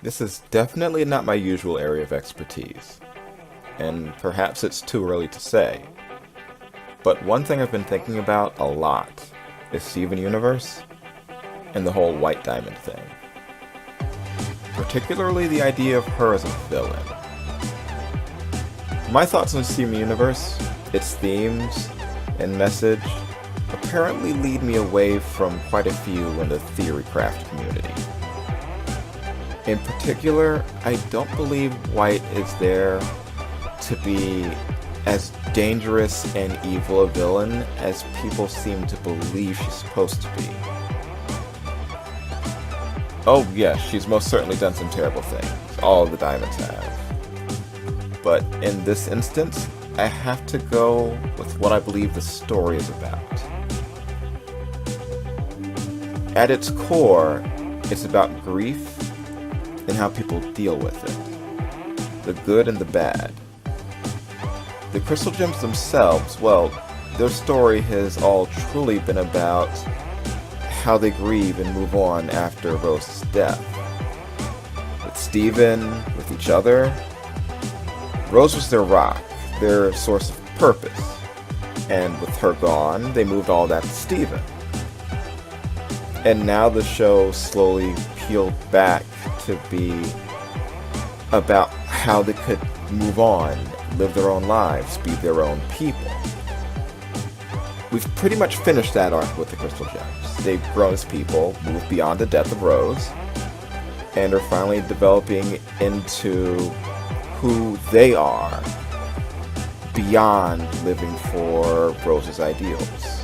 This is definitely not my usual area of expertise, and perhaps it's too early to say. But one thing I've been thinking about a lot is Steven Universe and the whole White Diamond thing. Particularly the idea of her as a villain. My thoughts on Steven Universe, its themes, and message apparently lead me away from quite a few in the theory craft community. In particular, I don't believe White is there to be as dangerous and evil a villain as people seem to believe she's supposed to be. Oh yes, she's most certainly done some terrible things. All of the Diamonds have. But in this instance, I have to go with what I believe the story is about. At its core, it's about grief and how people deal with it. The good and the bad. The Crystal Gems themselves, well, their story has all truly been about how they grieve and move on after Rose's death. With Steven, with each other, Rose was their rock, their source of purpose. And with her gone, they moved all that to Steven. And now the show slowly peeled back to be about how they could move on, live their own lives, be their own people. We've pretty much finished that arc with the Crystal Gems. They've grown as people, moved beyond the death of Rose, and are finally developing into who they are beyond living for Rose's ideals.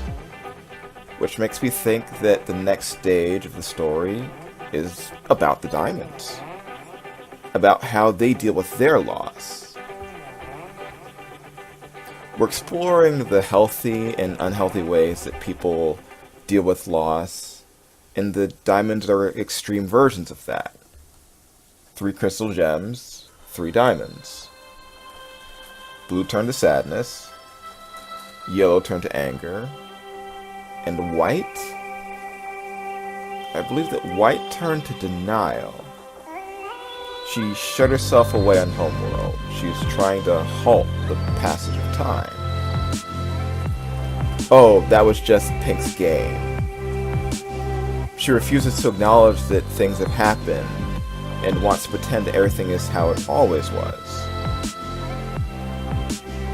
Which makes me think that the next stage of the story is about the Diamonds. About how they deal with their loss. We're exploring the healthy and unhealthy ways that people deal with loss, and the Diamonds are extreme versions of that. 3 Crystal Gems, 3 Diamonds. Blue turned to sadness, yellow turned to anger, and White? I believe that White turned to denial. She shut herself away on Homeworld. She's trying to halt the passage of time. Oh, that was just Pink's game. She refuses to acknowledge that things have happened and wants to pretend that everything is how it always was.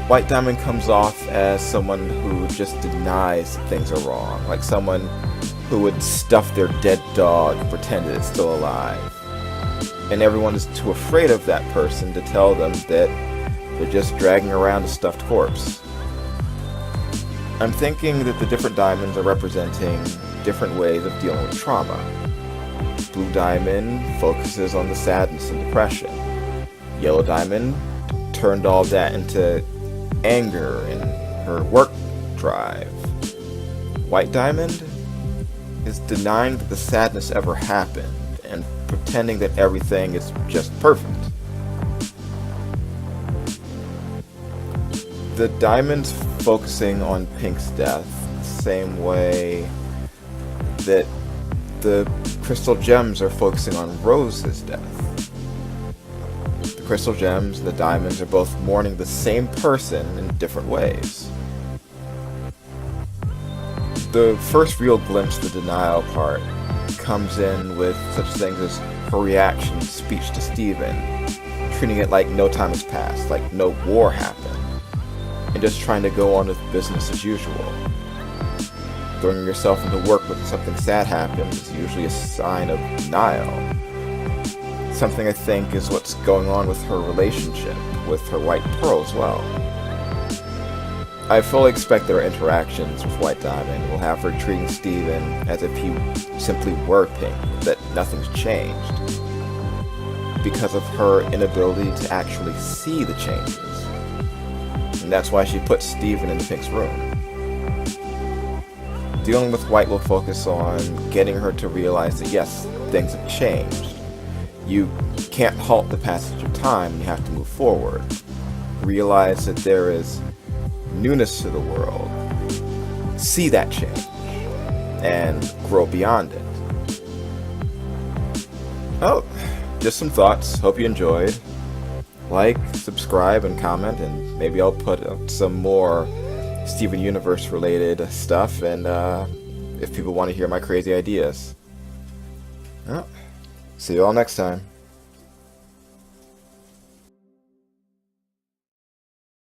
White Diamond comes off as someone who just denies that things are wrong, like someone who would stuff their dead dog and pretend that it's still alive. And everyone is too afraid of that person to tell them that they're just dragging around a stuffed corpse. I'm thinking that the different Diamonds are representing different ways of dealing with trauma. Blue Diamond focuses on the sadness and depression. Yellow Diamond turned all that into anger and her work drive. White Diamond is denying that the sadness ever happened and pretending that everything is just perfect. The Diamond's focusing on Pink's death the same way that the Crystal Gems are focusing on Rose's death. The Crystal Gems and the Diamonds are both mourning the same person in different ways. The first real glimpse of the denial part comes in with such things as her reaction and speech to Steven, treating it like no time has passed, like no war happened, and just trying to go on with business as usual. Throwing yourself into work when something sad happens is usually a sign of denial. Something I think is what's going on with her relationship with her White Pearl as well. I fully expect that our interactions with White Diamond will have her treating Steven as if he simply were Pink, that nothing's changed, because of her inability to actually see the changes. And that's why she put Steven into Pink's room. Dealing with White will focus on getting her to realize that yes, things have changed. You can't halt the passage of time, you have to move forward. Realize that there is newness to the world. See that change and grow beyond it. Oh, just some thoughts. Hope you enjoyed. Like, subscribe, and comment, and maybe I'll put up some more Steven Universe related stuff, and if people want to hear my crazy ideas. Well, see you all next time.